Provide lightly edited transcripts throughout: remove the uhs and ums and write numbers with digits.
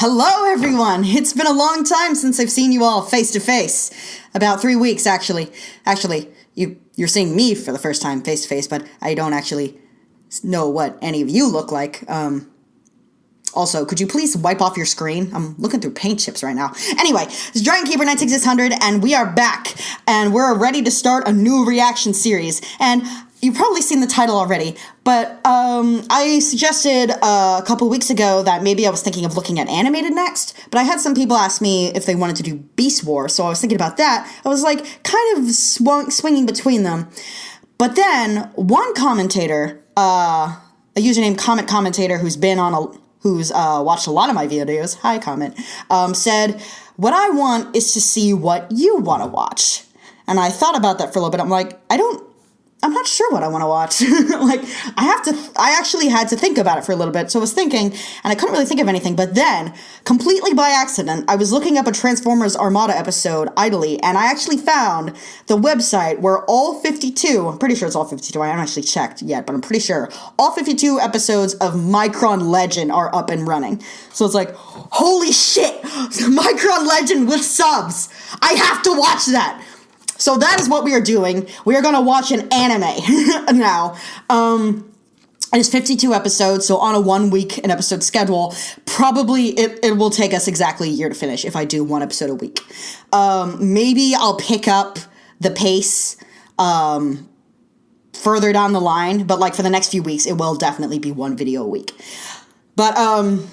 Hello, everyone! It's been a long time since I've seen you all face to face. About 3 weeks, actually. Actually, you're seeing me for the first time face to face, but I don't actually know what any of you look like. Also, could you please wipe off your screen? I'm looking through paint chips right now. Anyway, it's Dragon Keeper 96600, and we are back, and we're ready to start a new reaction series. And you've probably seen the title already, but I suggested a couple weeks ago that maybe I was thinking of looking at animated next, but I had some people ask me if they wanted to do Beast War, so I was thinking about that. I was like kind of swinging between them. But then one commentator, a username Comment Commentator who's watched a lot of my videos, hi Comment, said, what I want is to see what you want to watch. And I thought about that for a little bit. I'm like, I'm not sure what I want to watch. I actually had to think about it for a little bit. So I was thinking, and I couldn't really think of anything, but then, completely by accident, I was looking up a Transformers Armada episode idly, and I actually found the website where all 52, I'm pretty sure it's all 52, I haven't actually checked yet, but I'm pretty sure, all 52 episodes of Micron Legend are up and running. So it's like, holy shit, Micron Legend with subs! I have to watch that! So that is what we are doing. We are going to watch an anime now. It's 52 episodes, so on a 1 week an episode schedule, probably it will take us exactly a year to finish if I do one episode a week. Maybe I'll pick up the pace further down the line, but like for the next few weeks, it will definitely be one video a week. But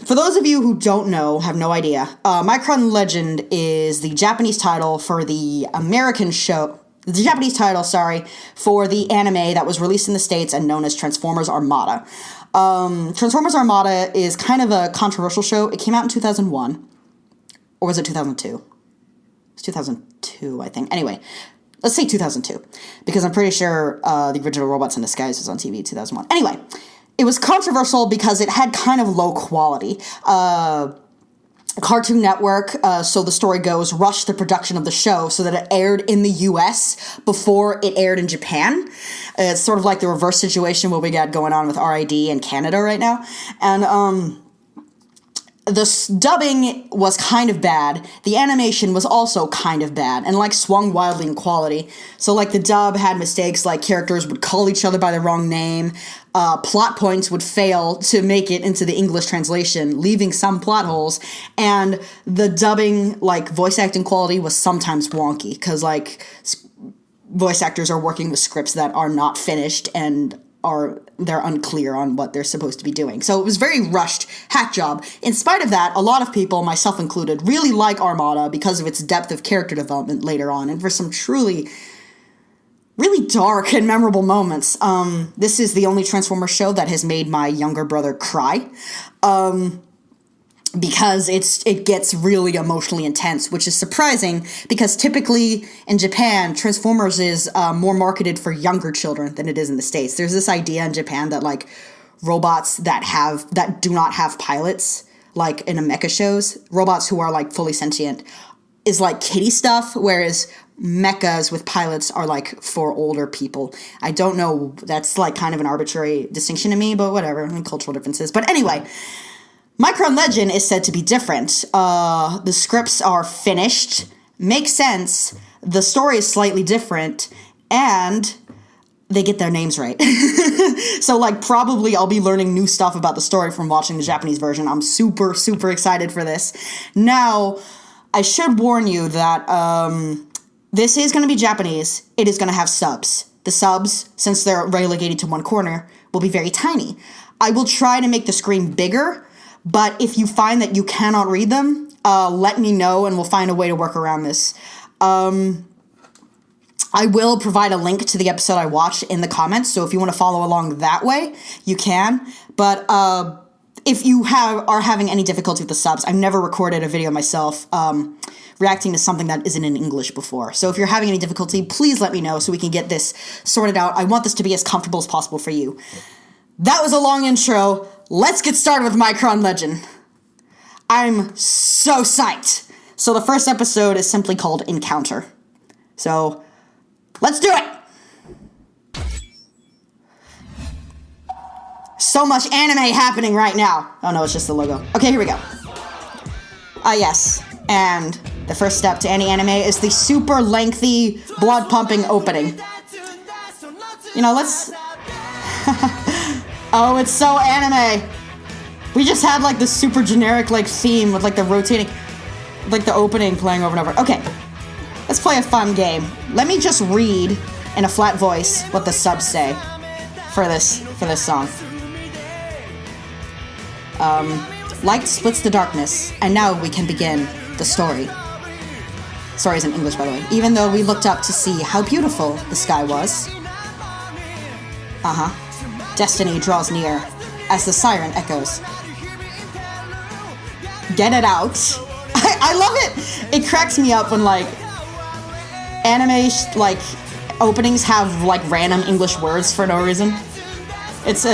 for those of you who don't know, have no idea, Micron Legend is the Japanese title for the American show, the Japanese title, sorry, for the anime that was released in the States and known as Transformers Armada. Transformers Armada is kind of a controversial show. It came out in 2001, or was it 2002? It's 2002, I think. Anyway, let's say 2002, because I'm pretty sure the original Robots in Disguise was on TV in 2001. Anyway, it was controversial because it had kind of low quality. Cartoon Network, so the story goes, rushed the production of the show so that it aired in the US before it aired in Japan. It's sort of like the reverse situation what we got going on with RID in Canada right now. And the dubbing was kind of bad. The animation was also kind of bad and like swung wildly in quality. So like the dub had mistakes like characters would call each other by the wrong name. Plot points would fail to make it into the English translation, leaving some plot holes. And the dubbing, like voice acting quality was sometimes wonky because like voice actors are working with scripts that are not finished and they're unclear on what they're supposed to be doing. So it was very rushed hack job. In spite of that, a lot of people, myself included, really like Armada because of its depth of character development later on and for some truly, really dark and memorable moments. This is the only Transformers show that has made my younger brother cry. Because it gets really emotionally intense, which is surprising because typically in Japan, Transformers is more marketed for younger children than it is in the States. There's this idea in Japan that like robots that do not have pilots, like in a mecha shows, robots who are like fully sentient, is like kiddie stuff, whereas mechas with pilots are like for older people. I don't know, that's like kind of an arbitrary distinction to me, but whatever, I mean, cultural differences. But anyway, Micron Legend is said to be different. The scripts are finished, make sense, the story is slightly different, and they get their names right. So, like, probably I'll be learning new stuff about the story from watching the Japanese version. I'm super, super excited for this. Now, I should warn you that this is going to be Japanese. It is going to have subs. The subs, since they're relegated to one corner, will be very tiny. I will try to make the screen bigger, but if you find that you cannot read them, let me know and we'll find a way to work around this. I will provide a link to the episode I watched in the comments, so if you want to follow along that way, you can. But if you are having any difficulty with the subs, I've never recorded a video myself reacting to something that isn't in English before. So if you're having any difficulty, please let me know so we can get this sorted out. I want this to be as comfortable as possible for you. That was a long intro. Let's get started with Micron Legend. I'm so psyched. So the first episode is simply called Encounter. So, let's do it! So much anime happening right now. Oh no, it's just the logo. Okay, here we go. Ah, yes. And the first step to any anime is the super lengthy, blood-pumping opening. You know, let's... Oh, it's so anime! We just had, like, the super generic, like, theme with, like, the rotating... Like, the opening playing over and over. Okay. Let's play a fun game. Let me just read, in a flat voice, what the subs say for this song. Light splits the darkness, and now we can begin the story. Story's in English, by the way. Even though we looked up to see how beautiful the sky was. Destiny draws near as the siren echoes. Get it out. I love it. It cracks me up when, like, anime, like, openings have, like, random English words for no reason. It's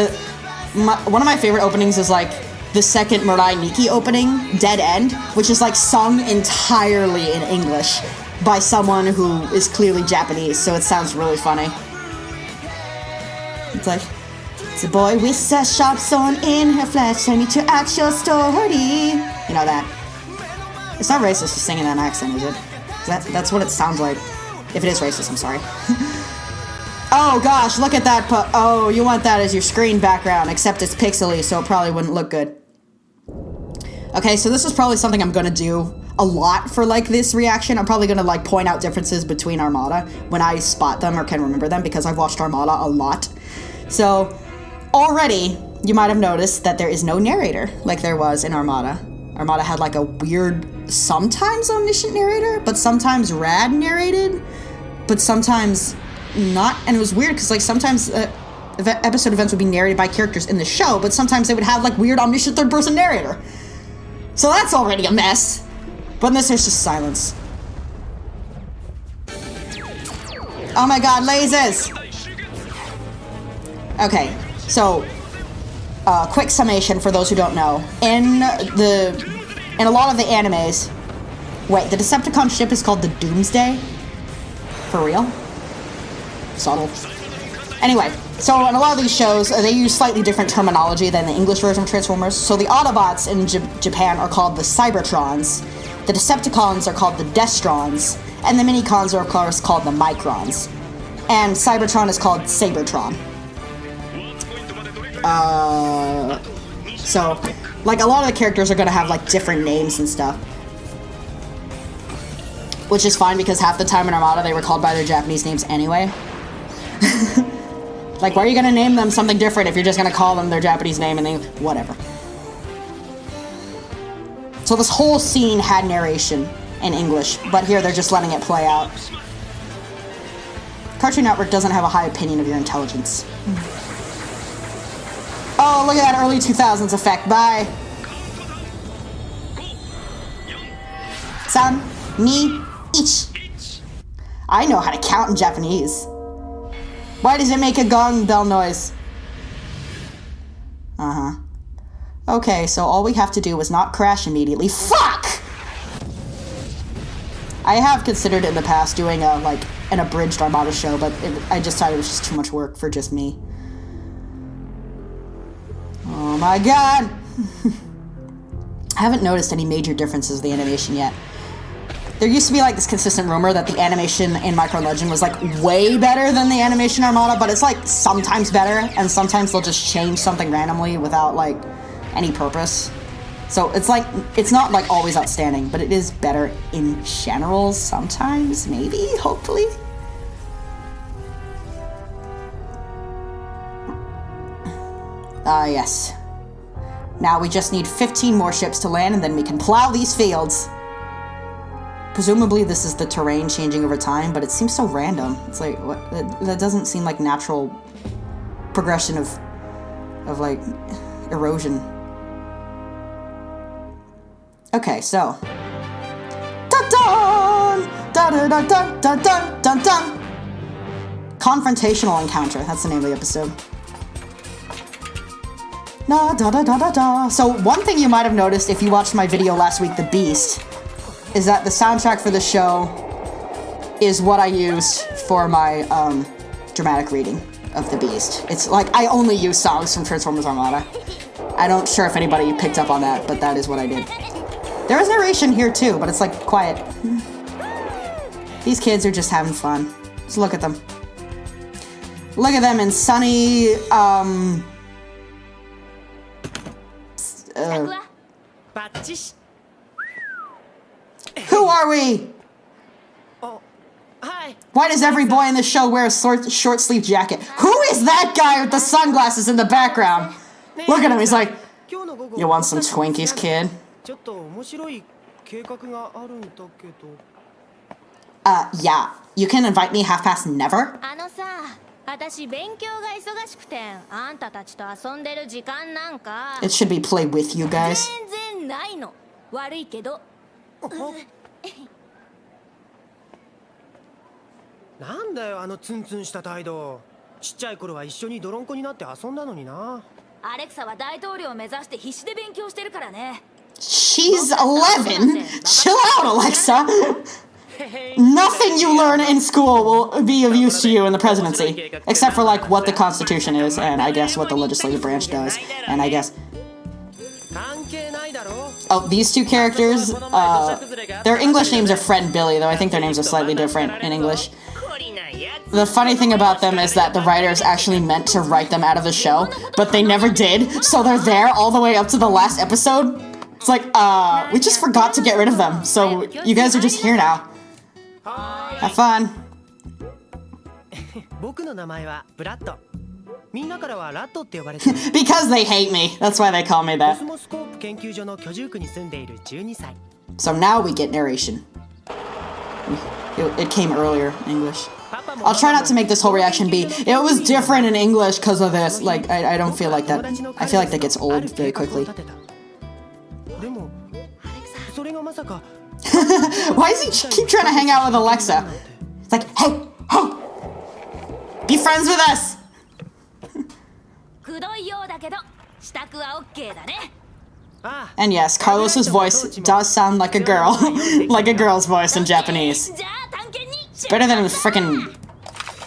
one of my favorite openings is, like, the second Mirai Nikki opening, Dead End, which is, like, sung entirely in English by someone who is clearly Japanese, so it sounds really funny. It's like, it's a boy with a sharp sword in her flesh, tell me to act your story. You know that. It's not racist to sing in that accent, is it? That's what it sounds like. If it is racist, I'm sorry. Oh gosh, look at that oh, you want that as your screen background, except it's pixely, so it probably wouldn't look good. Okay, so this is probably something I'm gonna do a lot for, like, this reaction. I'm probably gonna, like, point out differences between Armada when I spot them or can remember them, because I've watched Armada a lot. So, already, you might have noticed that there is no narrator, like there was in Armada. Armada had, like, a weird, sometimes omniscient narrator, but sometimes rad narrated, but sometimes not. And it was weird, because, like, sometimes episode events would be narrated by characters in the show, but sometimes they would have, like, weird omniscient third-person narrator. So that's already a mess. But in this, there's just silence. Oh my god, lasers! Okay, so, quick summation for those who don't know. In a lot of the animes... Wait, the Decepticon ship is called the Doomsday? For real? Subtle. Anyway, so in a lot of these shows, they use slightly different terminology than the English version of Transformers. So the Autobots in Japan are called the Cybertrons, the Decepticons are called the Destrons, and the Minicons are, of course, called the Microns. And Cybertron is called Sabertron. So, like, a lot of the characters are gonna have, like, different names and stuff. Which is fine, because half the time in Armada they were called by their Japanese names anyway. Like, why are you gonna name them something different if you're just gonna call them their Japanese name and they... whatever. So this whole scene had narration in English, but here they're just letting it play out. Cartoon Network doesn't have a high opinion of your intelligence. Oh, look at that early 2000s effect. Bye. San, ni, ich. I know how to count in Japanese. Why does it make a gong bell noise? Okay, so all we have to do is not crash immediately. Fuck! I have considered in the past doing an abridged Armada show, but I just thought it was just too much work for just me. Oh my god! I haven't noticed any major differences with the animation yet. There used to be, like, this consistent rumor that the animation in Micron Legend was, like, way better than the animation Armada, but it's, like, sometimes better, and sometimes they'll just change something randomly without, like, any purpose. So it's, like, it's not, like, always outstanding, but it is better in general sometimes, maybe, hopefully. Yes. Now we just need 15 more ships to land, and then we can plow these fields. Presumably this is the terrain changing over time, but it seems so random. It's like, what? That doesn't seem like natural progression of like, erosion. Okay, so. Dun-dun! Dun-dun-dun-dun-dun-dun-dun! Dun. Confrontational Encounter, that's the name of the episode. Da da da da da da. So one thing you might have noticed if you watched my video last week, The Beast, is that the soundtrack for the show is what I used for my dramatic reading of The Beast. It's like, I only use songs from Transformers Armada. I'm not sure if anybody picked up on that, but that is what I did. There was narration here too, but it's like quiet. These kids are just having fun. Just look at them. Look at them in sunny, who are we? Why does every boy in this show wear a short sleeve jacket? Who is that guy with the sunglasses in the background? Look at him, he's like, you want some Twinkies, kid? Yeah. You can invite me half past never? It should be play with you guys. She's 11? Chill out, Alexa! Nothing you learn in school will be of use to you in the presidency. Except for, like, what the Constitution is, and I guess what the legislative branch does, and I guess... Oh, these two characters, their English names are Fred and Billy, though I think their names are slightly different in English. The funny thing about them is that the writers actually meant to write them out of the show, but they never did, so they're there all the way up to the last episode. It's like, we just forgot to get rid of them, so you guys are just here now. Have fun. Because they hate me. That's why they call me that. So now we get narration. It came earlier in English. I'll try not to make this whole reaction be, it was different in English because of this. Like, I don't feel like that. I feel like that gets old very quickly. Why does he keep trying to hang out with Alexa? It's like, hey, hey! Be friends with us! And yes, Carlos's voice does sound like a girl. Like a girl's voice in Japanese. It's better than the frickin'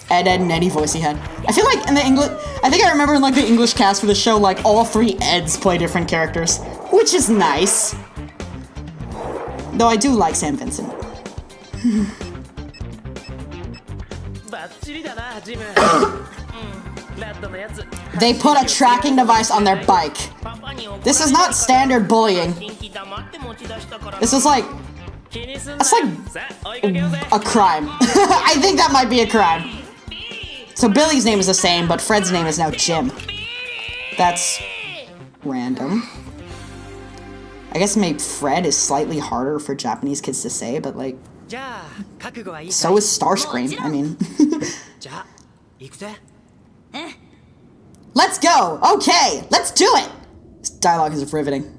Ed and Eddie voice he had. I feel like in the English... I think I remember in like the English cast for the show, like all three Eds play different characters. Which is nice. Though I do like Sam Vincent. They put a tracking device on their bike. This is not standard bullying. This is like... That's like a crime. I think that might be a crime. So Billy's name is the same, but Fred's name is now Jim. That's random. I guess maybe Fred is slightly harder for Japanese kids to say, but like... So is Starscream, I mean. Let's go! Okay, let's do it! This dialogue is riveting.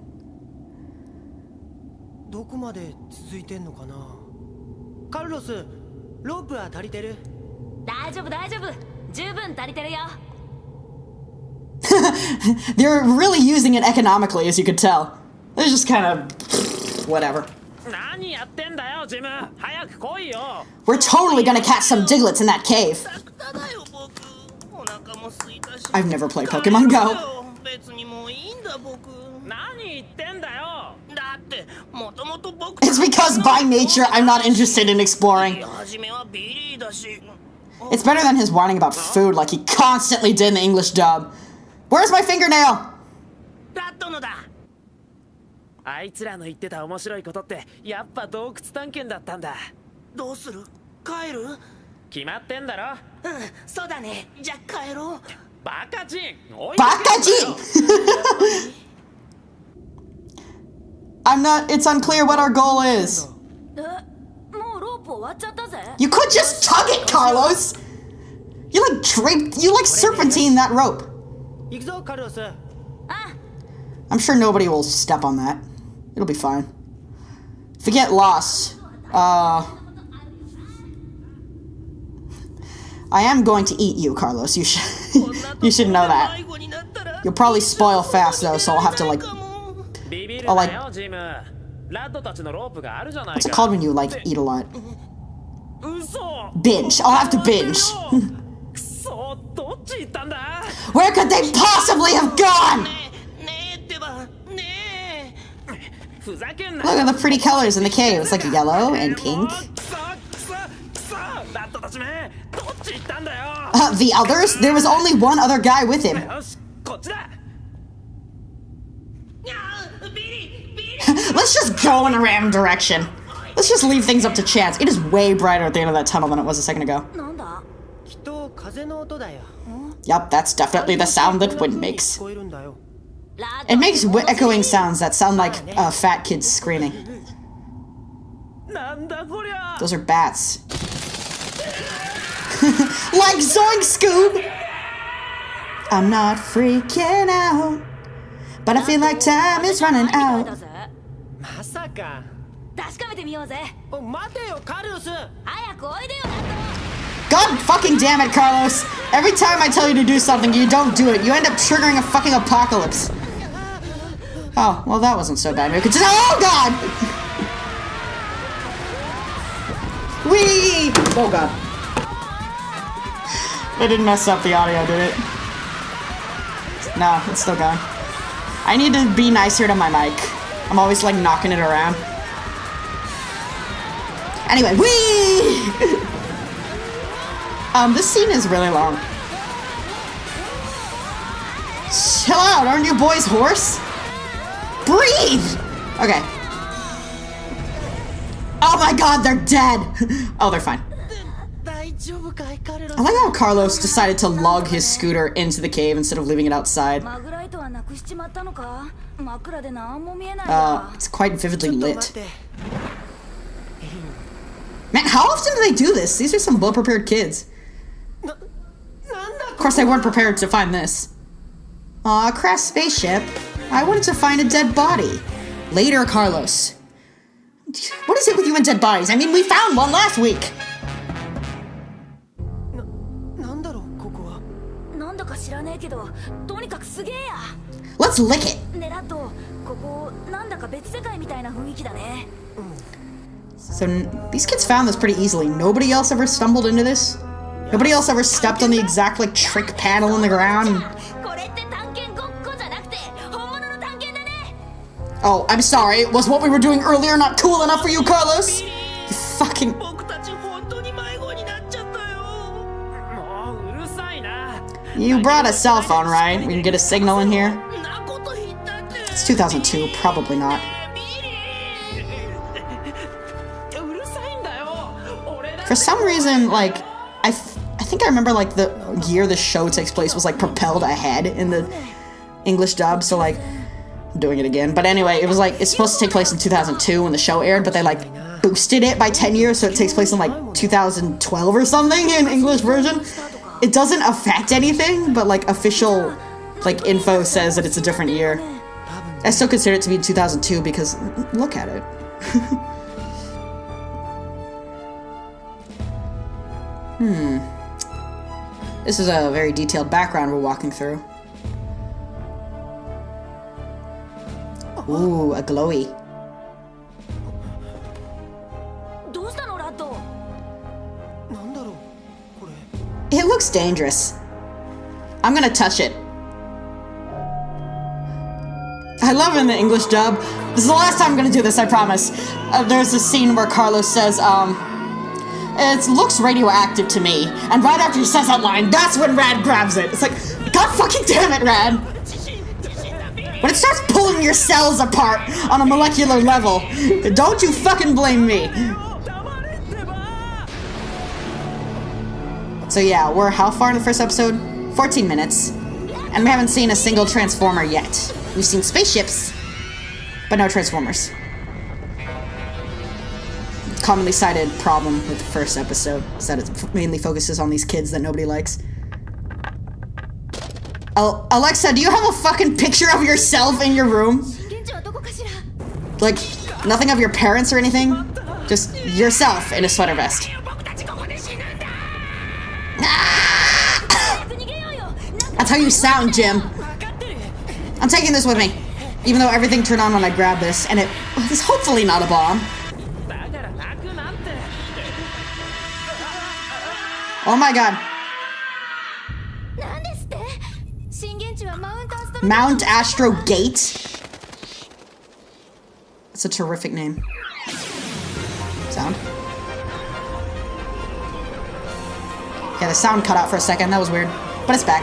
They're really using it economically, as you could tell. They're just kind of... whatever. We're totally gonna catch some Diglets in that cave. I've never played Pokemon Go. It's because by nature I'm not interested in exploring. It's better than his whining about food like he constantly did in the English dub. Where's my fingernail? Bakajin! I'm not... It's unclear what our goal is. You could just tug it, Carlos! You like draped... You like serpentine that rope. I'm sure nobody will step on that. It'll be fine. If we get lost, I am going to eat you, Carlos. You should you should know that. You'll probably spoil fast though, so I'll have to like what's it called when you like eat a lot? Binge. I'll have to binge. Where could they possibly have gone? Look at the pretty colors in the cave. It's like yellow and pink. The others? There was only one other guy with him. Let's just go in a random direction. Let's just leave things up to chance. It is way brighter at the end of that tunnel than it was a second ago. Yup, that's definitely the sound that wind makes. It makes echoing sounds that sound like fat kids screaming. Those are bats. Like Zoink Scoob! I'm not freaking out, but I feel like time is running out. God fucking damn it, Carlos! Every time I tell you to do something, you don't do it. You end up triggering a fucking apocalypse. Oh, well that wasn't so bad. Oh god! Whee! Oh god. It didn't mess up the audio, did it? No, it's still going. I need to be nicer to my mic. I'm always like knocking it around. Anyway, whee! This scene is really long. Chill out, aren't you boys hoarse? Breathe! Okay. Oh my god, they're dead! Oh, they're fine. I like how Carlos decided to lug his scooter into the cave instead of leaving it outside. It's quite vividly lit. Man, how often do they do this? These are some well-prepared kids. Of course, they weren't prepared to find this. Aw, crashed spaceship. I wanted to find a dead body. Later, Carlos. What is it with you and dead bodies? I mean, we found one last week. Let's lick it. So these kids found this pretty easily. Nobody else ever stumbled into this? Nobody else ever stepped on the exact like trick panel in the ground? Oh, I'm sorry. Was what we were doing earlier not cool enough for you, Carlos? You fucking... You brought a cell phone, right? We can get a signal in here? It's 2002, probably not. For some reason, like, I think I remember, like, the year the show takes place was, like, propelled ahead in the English dub, so, like, I'm doing it again. But anyway, it was, like, it's supposed to take place in 2002 when the show aired, but they, like, boosted it by 10 years, so it takes place in, like, 2012 or something in English version. It doesn't affect anything, but, like, official, like, info says that it's a different year. I still consider it to be 2002 because, look at it. This is a very detailed background we're walking through. Ooh, a glowy. It looks dangerous. I'm gonna touch it. I love in the English dub. This is the last time I'm gonna do this, I promise. There's a scene where Carlos says, it looks radioactive to me. And right after he says that line, that's when Rad grabs it. It's like, God fucking damn it, Rad. When it starts pulling your cells apart on a molecular level, don't you fucking blame me. So yeah, we're how far in the first episode? 14 minutes. And we haven't seen a single Transformer yet. We've seen spaceships, but no Transformers. Commonly cited problem with the first episode is that it mainly focuses on these kids that nobody likes. Alexa, do you have a fucking picture of yourself in your room? Like, nothing of your parents or anything? Just yourself in a sweater vest. That's how you sound, Jim. I'm taking this with me. Even though everything turned on when I grabbed this, and it is hopefully not a bomb. Oh my god. Mount Astro Gate? It's a terrific name. Sound. Yeah, the sound cut out for a second. That was weird. But it's back.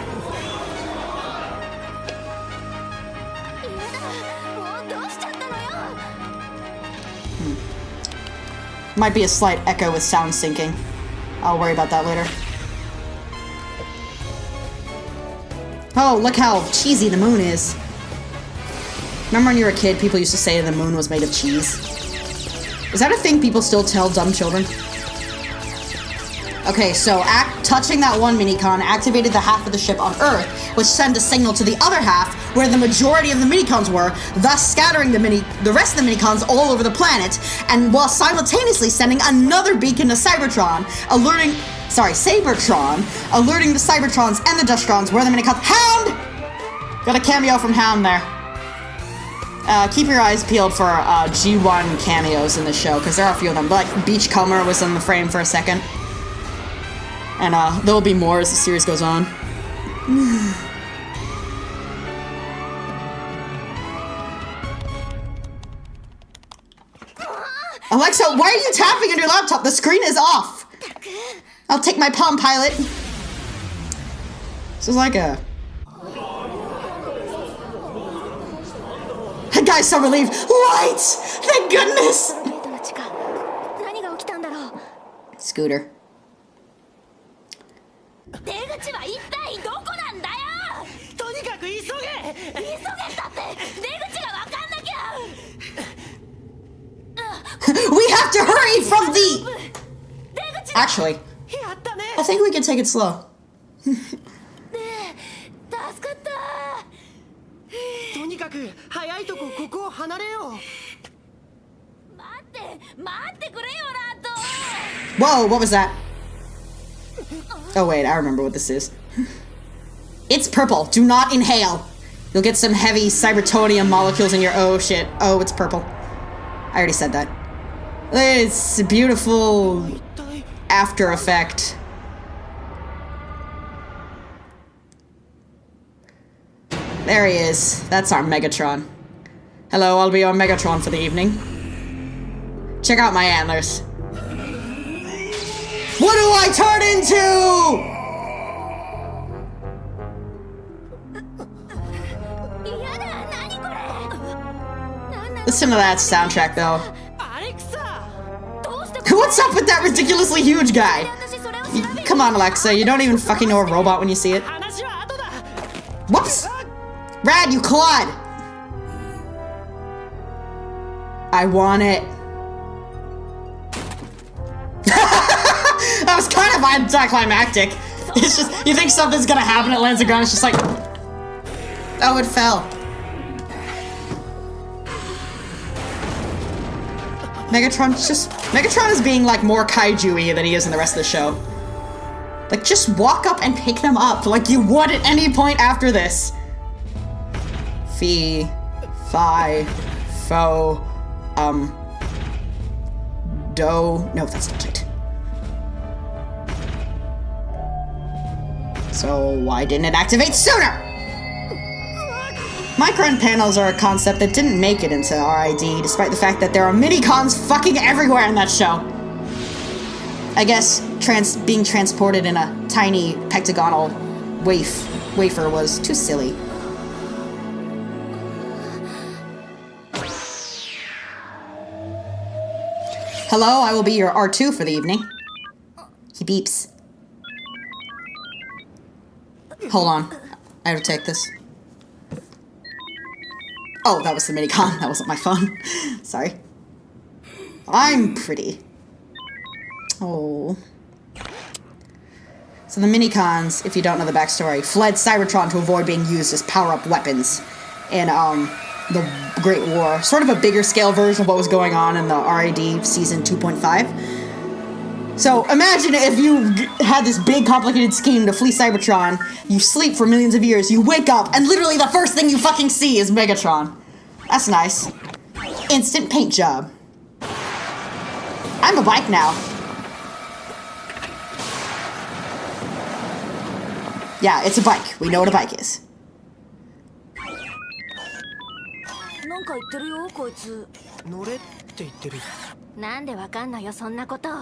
Might be a slight echo with sound syncing. I'll worry about that later. Oh, look how cheesy the moon is. Remember when you were a kid, people used to say the moon was made of cheese? Is that a thing people still tell dumb children? Okay, so touching that one minicon activated the half of the ship on Earth, which sent a signal to the other half, where the majority of the minicons were, thus scattering the rest of the minicons all over the planet, and while simultaneously sending another beacon to Cybertron, alerting the Cybertrons and the Dustrons where the minicons— Hound! Got a cameo from Hound there. Keep your eyes peeled for G1 cameos in the show, because there are a few of them. Like, Beachcomber was in the frame for a second. And there will be more as the series goes on. Alexa, why are you tapping on your laptop? The screen is off. I'll take my Palm Pilot. This is like a... That guy's so relieved. Lights! Thank goodness! Scooter. We have to hurry from the... Actually, I think we can take it slow. Whoa, what was that? Oh wait, I remember what this is. It's purple. Do not inhale. You'll get some heavy cybertonium molecules in your... Oh shit. Oh, it's purple. I already said that. It's a beautiful after effect. There he is. That's our Megatron. Hello, I'll be your Megatron for the evening. Check out my antlers. What do I turn into? Listen to that soundtrack, though. What's up with that ridiculously huge guy? Come on, Alexa, you don't even fucking know a robot when you see it. Whoops! Rad, you clod! I want it. That was kind of anticlimactic. It's just, you think something's gonna happen, it lands on the ground, it's just like... Oh, it fell. Megatron is being, like, more kaiju-y than he is in the rest of the show. Like, just walk up and pick them up, like you would at any point after this. Fee, fi, fo, do. No, that's not it. So, why didn't it activate sooner? Micron panels are a concept that didn't make it into RID, despite the fact that there are minicons fucking everywhere in that show. I guess being transported in a tiny pectagonal wafer was too silly. Hello, I will be your R2 for the evening. He beeps. Hold on, I have to take this. Oh, that was the minicon. That wasn't my phone. Sorry. I'm pretty. Oh. So the minicons, if you don't know the backstory, fled Cybertron to avoid being used as power-up weapons in the Great War. Sort of a bigger scale version of what was going on in the RID Season 2.5. So imagine if you had this big complicated scheme to flee Cybertron, you sleep for millions of years, you wake up, and literally the first thing you fucking see is Megatron. That's nice. Instant paint job. I'm a bike now. Yeah, it's a bike. We know what a bike is.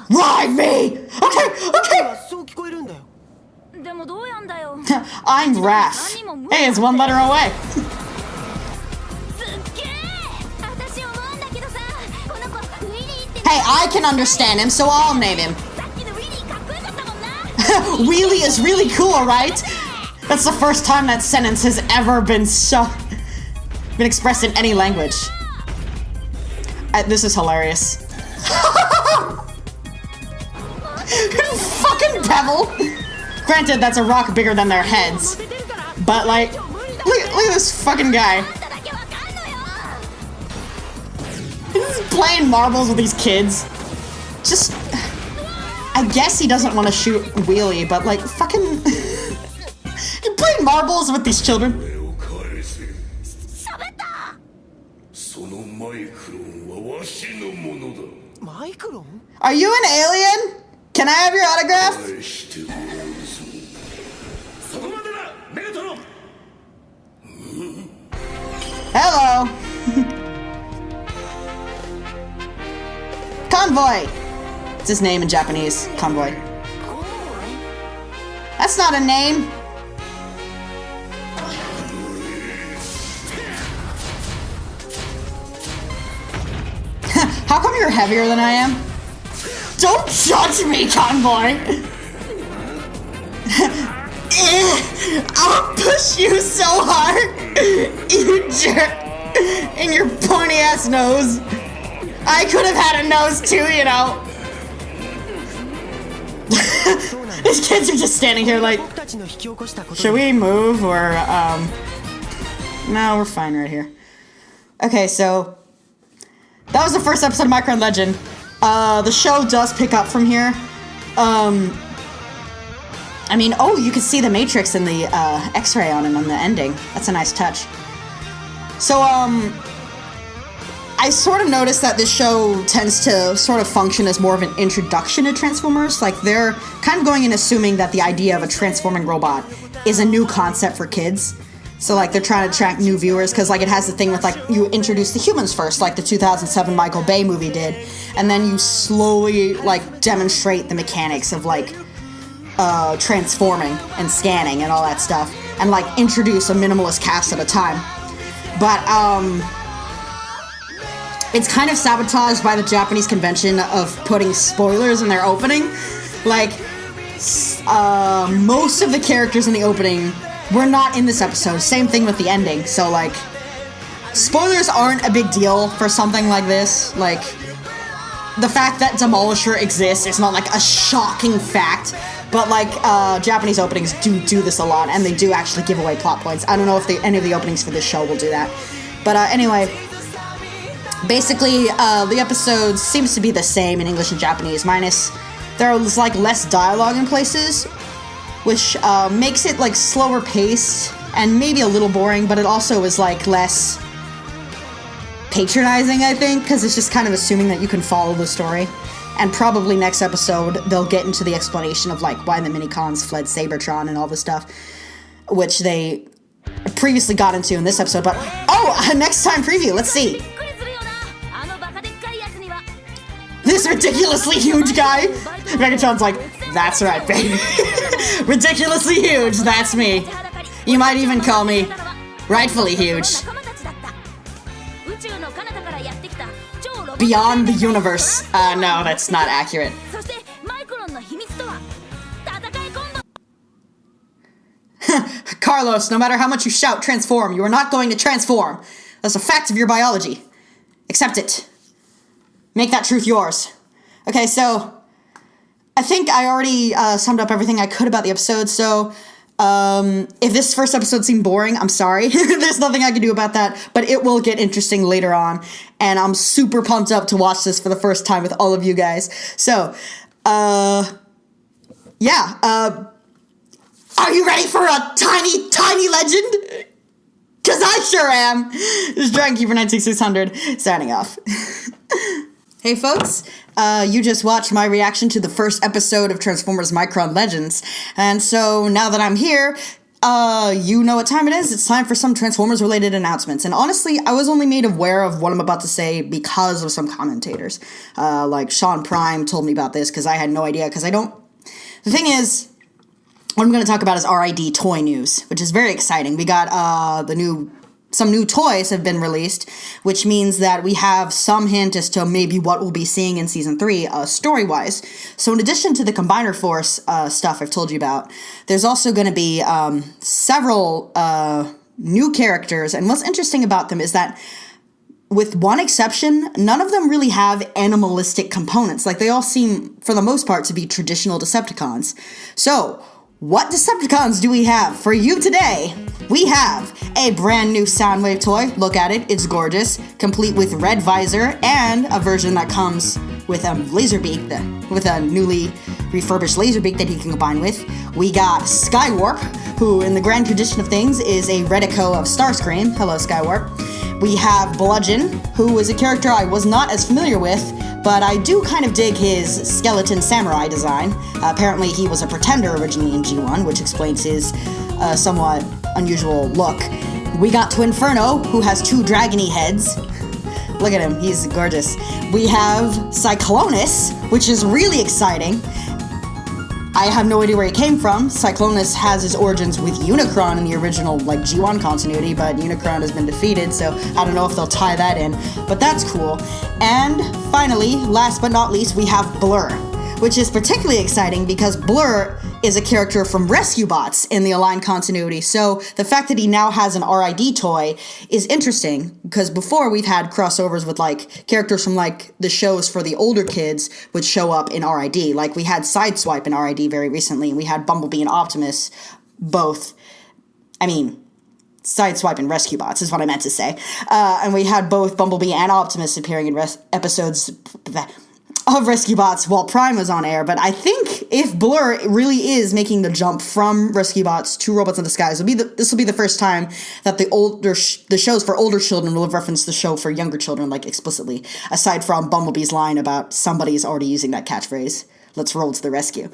Why me? Okay. I'm Raph. Hey, it's one letter away. Hey, I can understand him, so I'll name him. Wheelie is really cool, right? That's the first time that sentence has ever been expressed in any language. This is hilarious. Fucking Pebble! Granted, that's a rock bigger than their heads. But, like, look at this fucking guy. He's playing marbles with these kids. Just, I guess he doesn't want to shoot Wheelie, but, like, fucking... You're playing marbles with these children. Are you an alien? Can I have your autograph? Hello. Convoy. It's his name in Japanese. Convoy. That's not a name. How come you're heavier than I am? Don't judge me, Convoy! I'll push you so hard! You jerk! In your pointy ass nose! I could have had a nose too, you know! These kids are just standing here like... Should we move or, No, we're fine right here. Okay, so... That was the first episode of Micron Legend. The show does pick up from here. I mean, oh, you can see the Matrix in the X-ray on him on the ending. That's a nice touch. So, I sort of noticed that this show tends to sort of function as more of an introduction to Transformers. Like, they're kind of going and assuming that the idea of a transforming robot is a new concept for kids. So, like, they're trying to attract new viewers because, like, it has the thing with, like, you introduce the humans first, like the 2007 Michael Bay movie did, and then you slowly, like, demonstrate the mechanics of, like, transforming and scanning and all that stuff, and, like, introduce a minimalist cast at a time. But, it's kind of sabotaged by the Japanese convention of putting spoilers in their opening. Like, most of the characters in the opening were not in this episode. Same thing with the ending. So, like, spoilers aren't a big deal for something like this. Like, the fact that Demolisher exists is not, like, a shocking fact. But, like, Japanese openings do this a lot, and they do actually give away plot points. I don't know if any of the openings for this show will do that. But, anyway, basically, the episode seems to be the same in English and Japanese, minus there's, like, less dialogue in places, which makes it, like, slower paced and maybe a little boring, but it also is, like, less patronizing, I think, because it's just kind of assuming that you can follow the story. And probably next episode, they'll get into the explanation of, like, why the Minicons fled Sabertron and all this stuff, which they previously got into in this episode, but, oh, next time preview, let's see. This ridiculously huge guy. Megatron's like, that's right, baby. Ridiculously huge, that's me. You might even call me rightfully huge. Beyond the universe. No, that's not accurate. Carlos, no matter how much you shout transform, you are not going to transform. That's a fact of your biology. Accept it. Make that truth yours. Okay, so I think I already summed up everything I could about the episode, so if this first episode seemed boring, I'm sorry. There's nothing I can do about that, but it will get interesting later on, and I'm super pumped up to watch this for the first time with all of you guys. So, yeah, are you ready for a tiny, tiny legend? Because I sure am. This is Dragon Keeper 96600, signing off. Hey folks, you just watched my reaction to the first episode of Transformers Micron Legends, and so now that I'm here, You know what time it is. It's time for some Transformers-related announcements. And honestly, I was only made aware of what I'm about to say because of some commentators. Like Sean Prime told me about this because I had no idea, because I don't... The thing is, what I'm going to talk about is RID toy news, which is very exciting. We got some new toys have been released, which means that we have some hint as to maybe what we'll be seeing in Season 3, story-wise. So in addition to the Combiner Force stuff I've told you about, there's also going to be several new characters, and what's interesting about them is that, with one exception, none of them really have animalistic components. Like, they all seem, for the most part, to be traditional Decepticons. So, what Decepticons do we have for you today? We have a brand new Soundwave toy. Look at it, it's gorgeous, complete with red visor and a version that comes with a laser beak, with a newly refurbished laser beak that he can combine with. We got Skywarp, who in the grand tradition of things is a Redico of Starscream. Hello, Skywarp. We have Bludgeon, who is a character I was not as familiar with, but I do kind of dig his skeleton samurai design. Apparently he was a pretender originally in G1, which explains his somewhat unusual look. We got Twinferno, who has two dragony heads. Look at him, he's gorgeous. We have Cyclonus, which is really exciting. I have no idea where he came from. Cyclonus has his origins with Unicron in the original, G1 continuity, but Unicron has been defeated, so I don't know if they'll tie that in, but that's cool. And finally, last but not least, we have Blur, which is particularly exciting because Blur is a character from Rescue Bots in the Aligned continuity, so the fact that he now has an RID toy is interesting, because before we've had crossovers with, characters from, the shows for the older kids would show up in RID. We had Sideswipe in RID very recently, and we had Bumblebee and Optimus both, Sideswipe and Rescue Bots is what I meant to say. And we had both Bumblebee and Optimus appearing in episodes of Rescue Bots while Prime was on air, but I think if Blur really is making the jump from Rescue Bots to Robots in Disguise, this will be the first time that the shows for older children will have referenced the show for younger children, explicitly, aside from Bumblebee's line about somebody's already using that catchphrase, let's roll to the rescue.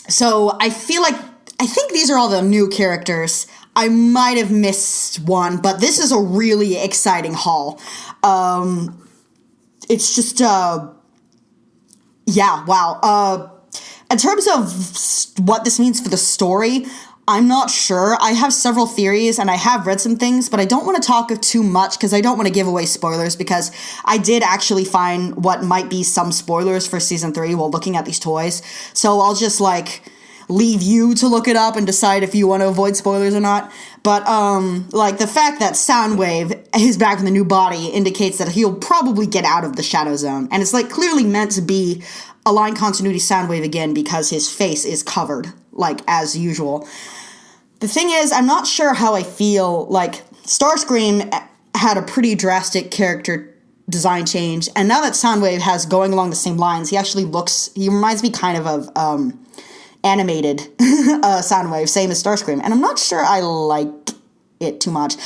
So I think these are all the new characters. I might have missed one, but this is a really exciting haul. It's just, wow. In terms of what this means for the story, I'm not sure. I have several theories, and I have read some things, but I don't want to talk too much, because I don't want to give away spoilers, because I did actually find what might be some spoilers for Season 3 while looking at these toys. So I'll just, leave you to look it up and decide if you want to avoid spoilers or not. But, the fact that Soundwave is back in the new body indicates that he'll probably get out of the Shadow Zone. And it's, clearly meant to be a line continuity Soundwave again because his face is covered, as usual. The thing is, I'm not sure how I feel. Starscream had a pretty drastic character design change, and now that Soundwave has going along the same lines, he reminds me kind of animated Soundwave, same as Starscream, and I'm not sure I like it too much.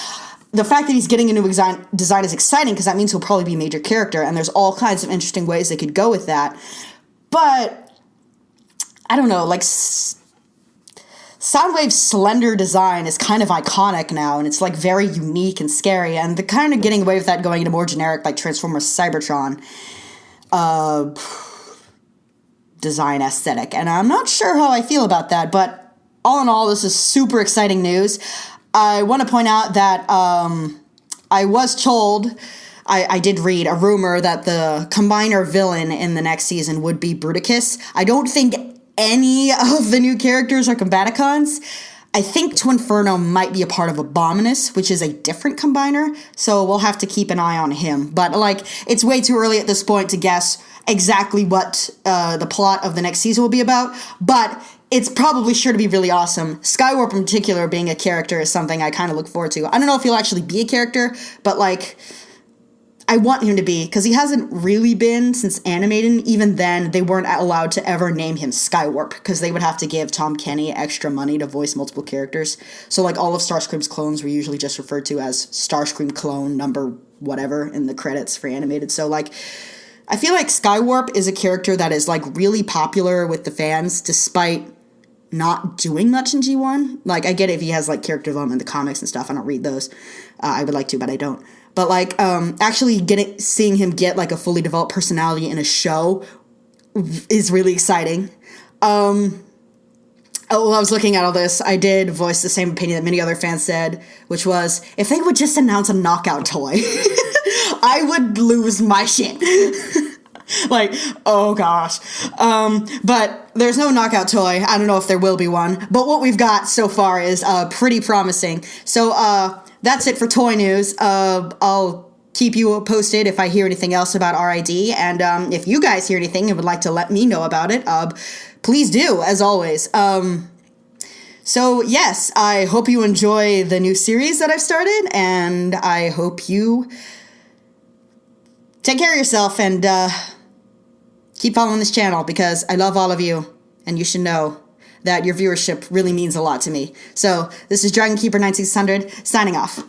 The fact that he's getting a new design is exciting, because that means he'll probably be a major character, and there's all kinds of interesting ways they could go with that. But, I don't know, Soundwave's slender design is kind of iconic now, and it's, very unique and scary, and they're kind of getting away with that going into more generic, Transformers Cybertron design aesthetic, and I'm not sure how I feel about that, but all in all, this is super exciting news. I want to point out that I was told, I did read a rumor that the Combiner villain in the next season would be Bruticus. I don't think any of the new characters are Combaticons. I think Twinferno might be a part of Abominus, which is a different Combiner, so we'll have to keep an eye on him. But, it's way too early at this point to guess exactly what the plot of the next season will be about, but it's probably sure to be really awesome. Skywarp in particular being a character is something I kind of look forward to. I don't know if he'll actually be a character, but, I want him to be, because he hasn't really been since Animated. Even then, they weren't allowed to ever name him Skywarp, because they would have to give Tom Kenny extra money to voice multiple characters. So, all of Starscream's clones were usually just referred to as Starscream clone number whatever in the credits for Animated. So, I feel like Skywarp is a character that is, really popular with the fans, despite not doing much in G1. Like, I get it if he has, like, character development in the comics and stuff. I don't read those. I would like to, but I don't. But, like, actually seeing him get, like, a fully developed personality in a show is really exciting. While I was looking at all this, I did voice the same opinion that many other fans said, which was, if they would just announce a knockout toy, I would lose my shit. Like, oh gosh. But there's no knockout toy. I don't know if there will be one. But what we've got so far is pretty promising. So that's it for toy news. I'll keep you posted if I hear anything else about RID. And if you guys hear anything and would like to let me know about it, please do, as always. So yes, I hope you enjoy the new series that I've started, and I hope you take care of yourself and keep following this channel, because I love all of you, and you should know that your viewership really means a lot to me. So this is Dragon Keeper 9600 signing off.